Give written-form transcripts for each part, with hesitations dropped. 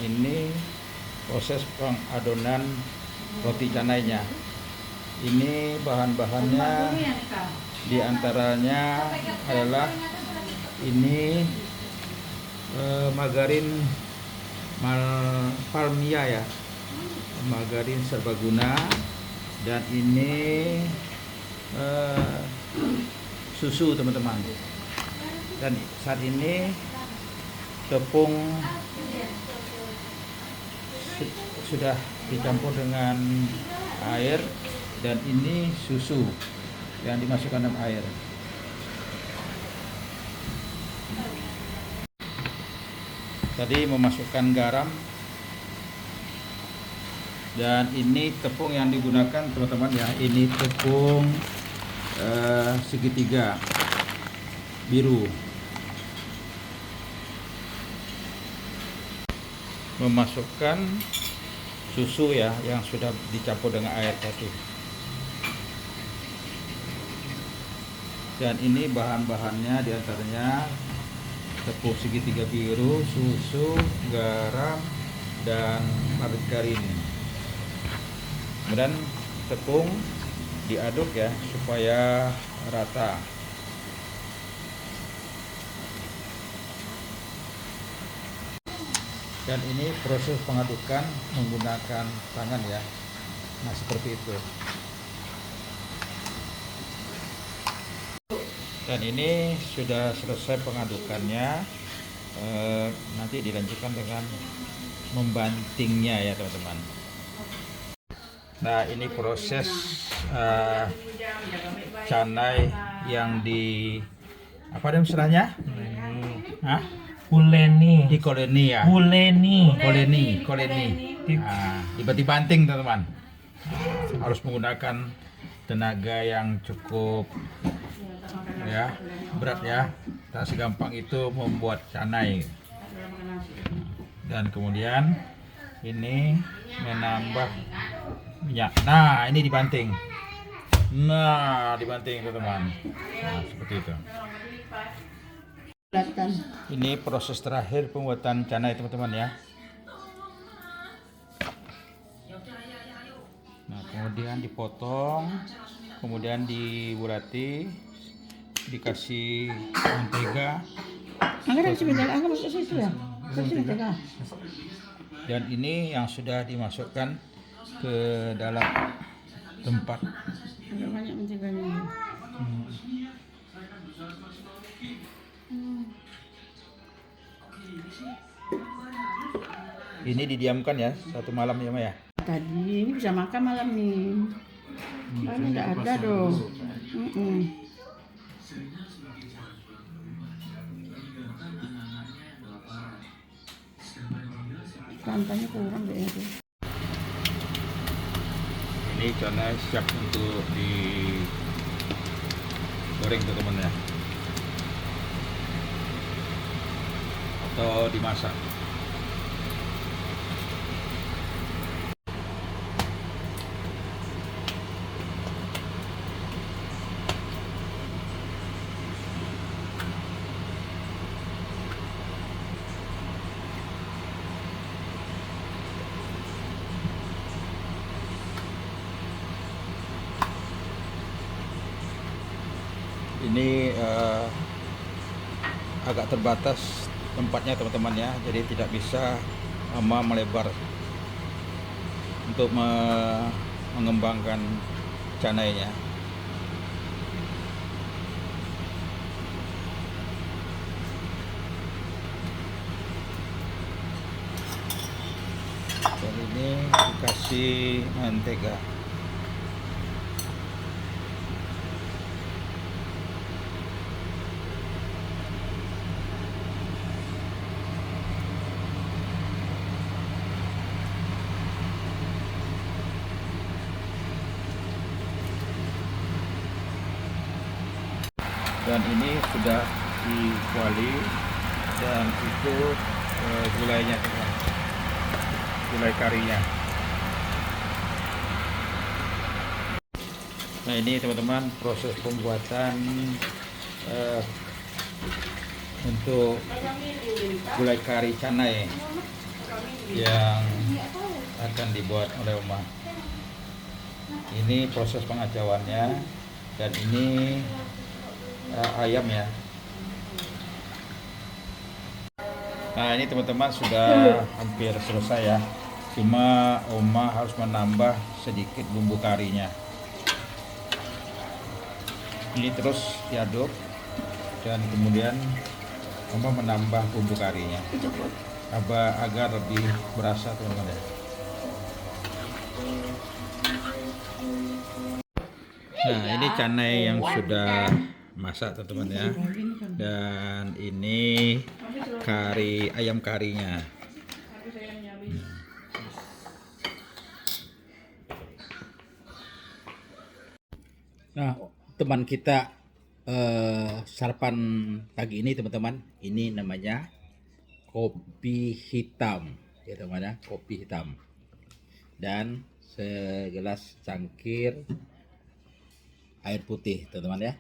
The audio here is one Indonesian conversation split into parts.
ini proses pengadonan roti canainya. Ini bahan-bahannya diantaranya adalah ini margarin Palmia ya, margarin serbaguna, dan ini susu teman-teman. Dan saat ini tepung sudah dicampur dengan air, dan ini susu yang dimasukkan dalam air. Tadi memasukkan garam, dan ini tepung yang digunakan teman-teman ya, ini tepung segitiga biru. Memasukkan susu ya yang sudah dicampur dengan air tadi. Dan ini bahan-bahannya diantaranya tepung segitiga biru, susu, garam, dan margarin. Kemudian tepung diaduk ya supaya rata. Dan ini proses pengadukan menggunakan tangan ya. Nah, seperti itu. Dan ini sudah selesai pengadukannya. Nanti dilanjutkan dengan membantingnya ya teman-teman. Nah, ini proses canai yang di apa ada istilahnya? Kuleni. Dikoleni ya. Kuleni. Nah, dibanting teman-teman. Harus menggunakan tenaga yang cukup ya, berat ya. Tak segampang itu membuat canai. Dan kemudian ini menambah minyak. Nah, ini dibanting. Teman-teman. Nah, seperti itu. Ini proses terakhir pembuatan canai teman-teman ya. Nah, kemudian dipotong, kemudian dibulati, dikasih mentega. Dan ini yang sudah dimasukkan ke dalam tempat. Banyak menteganya. Ini didiamkan ya 1 malam ya Ma ya. Tadi ini bisa makan malam nih. Kan nggak ada dong. Santannya kurang deh itu. Ini canai siap untuk digoreng teman-teman ya, atau dimasak. Ini agak terbatas tempatnya teman-teman ya, jadi tidak bisa melebar untuk mengembangkan canainya. Dan ini dikasih mentega. Dan ini sudah dikuali, dan itu gulainya teman, gulai karinya. Nah, ini teman-teman proses pembuatan untuk gulai kari canai. yang akan dibuat oleh Oma. Ini proses pengacauannya, dan ini ayam ya. Nah ini teman-teman sudah hampir selesai ya. Cuma Oma harus menambah sedikit bumbu karinya. Ini terus diaduk, dan kemudian Oma menambah bumbu karinya agar lebih berasa teman-teman ya. Nah ini canai yang sudah masak teman-teman ya, dan ini ayam karinya. Nah teman kita sarapan pagi ini teman-teman, ini namanya kopi hitam ya teman ya, kopi hitam, dan segelas cangkir air putih teman-teman ya.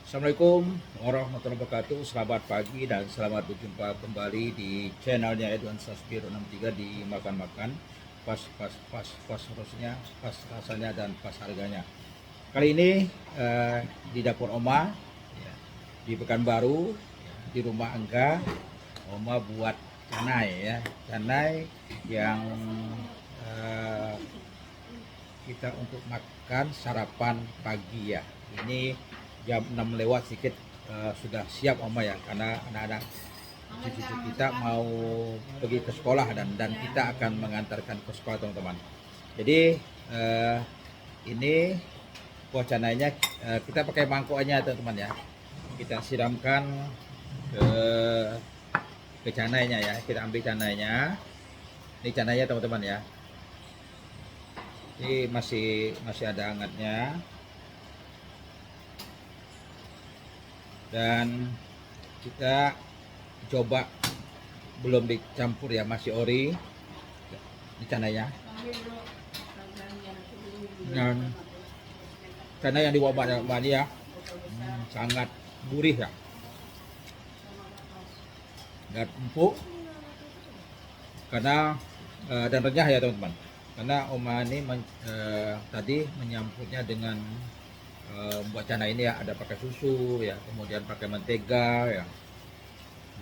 Assalamualaikum warahmatullahi wabarakatuh. Selamat pagi dan selamat berjumpa kembali di channelnya Edwan Saspiro 63 di makan-makan pas rasanya, pas rasanya dan pas harganya. Kali ini di dapur Oma ya, di Pekanbaru, di rumah Angga. Oma buat canai ya, canai yang kita untuk makan sarapan pagi ya. Ini jam 6 lewat sedikit sudah siap Oma ya, karena anak-anak cucu-cucu kita mau pergi ke sekolah, dan kita akan mengantarkan ke sekolah teman-teman. Jadi ini kuah canainya kita pakai mangkoknya teman-teman ya. Kita siramkan ke canainya ya. Kita ambil canainya. Ini canainya teman-teman ya. Ini masih ada hangatnya. Dan kita coba, belum dicampur ya, masih ori di canainya. Dan canai yang dibawa banyak ya, sangat gurih ya, dan empuk karena dan renyah ya teman-teman. Karena Oma ini tadi menyampurnya dengan buat canai ini ya, ada pakai susu ya, kemudian pakai mentega ya.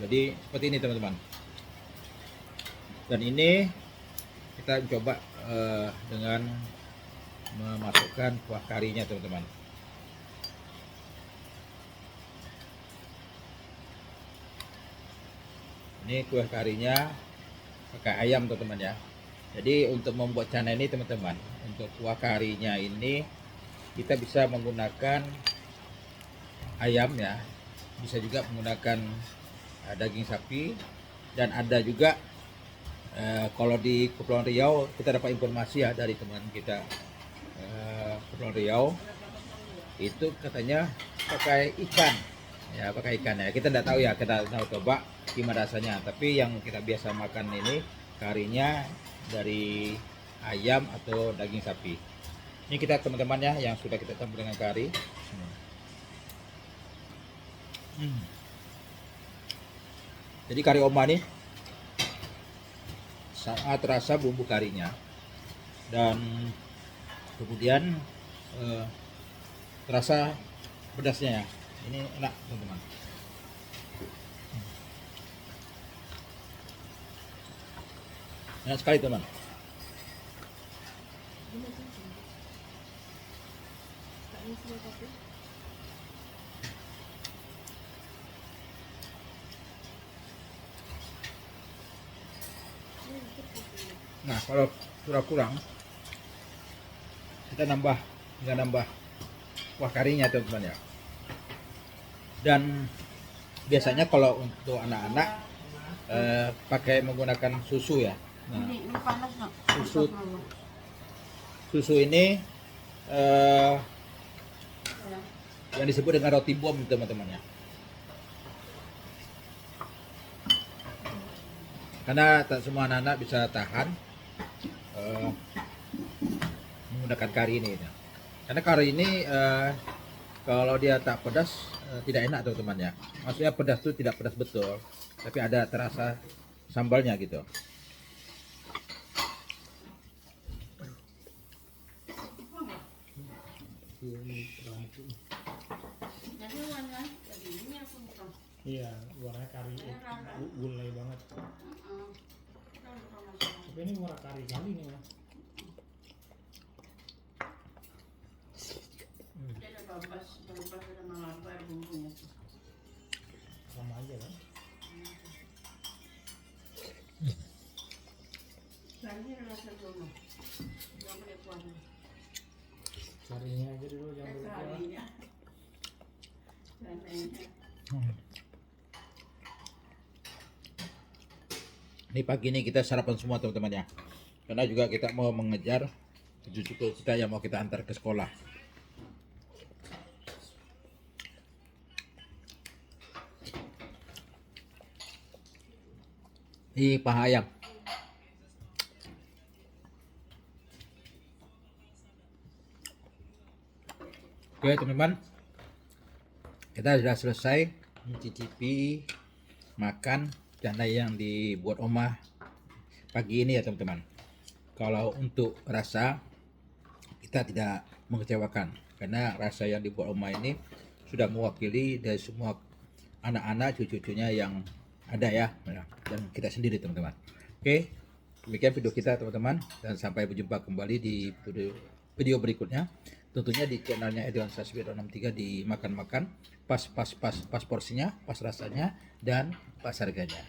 Jadi seperti ini teman-teman. Dan ini kita coba dengan memasukkan kuah karinya teman-teman. Ini kuah karinya pakai ayam teman-teman ya. Jadi untuk membuat canai ini teman-teman, untuk kuah karinya ini kita bisa menggunakan ayam ya, bisa juga menggunakan daging sapi, dan ada juga kalau di Kepulauan Riau kita dapat informasi ya dari teman kita Kepulauan Riau, itu katanya pakai ikan ya, pakai ikan ya. Kita tidak tahu ya, kita tahu coba gimana rasanya, tapi yang kita biasa makan ini karinya dari ayam atau daging sapi. Ini kita teman-teman ya, yang sudah kita campur dengan kari. Jadi kari Oma nih sangat terasa bumbu karinya, dan kemudian terasa pedasnya ya. Ini enak teman-teman. Enak sekali teman. Nah kalau sudah kurang, kita nambah kuah karinya teman-teman ya. Dan biasanya kalau untuk anak-anak pakai menggunakan susu ya. Nah, susu ini yang disebut dengan roti bom teman-teman ya. Karena tak semua anak-anak bisa tahan menggunakan kari ini. Karena kari ini kalau dia tak pedas tidak enak teman-teman ya. Maksudnya pedas itu tidak pedas betul, tapi ada terasa sambalnya gitu. Iya, warnanya kari gulai banget. Tapi ini warna kari kali nih mas. Sama aja kan? Karinya aja dulu jangan lupa. Ini pagi ini kita sarapan semua teman-teman ya. Karena juga kita mau mengejar cucu kita yang mau kita antar ke sekolah. Ini paha ayam. Oke teman-teman, kita sudah selesai mencicipi makan canai yang dibuat Oma pagi ini ya teman-teman. Kalau untuk rasa kita tidak mengecewakan karena rasa yang dibuat Oma ini sudah mewakili dari semua anak-anak cucu-cucunya yang ada ya, dan kita sendiri teman-teman. Oke, demikian video kita teman-teman, dan sampai berjumpa kembali di video berikutnya. Tentunya di channelnya Edwan Sasbiro 63 di makan-makan pas porsinya, pas rasanya, dan pas harganya.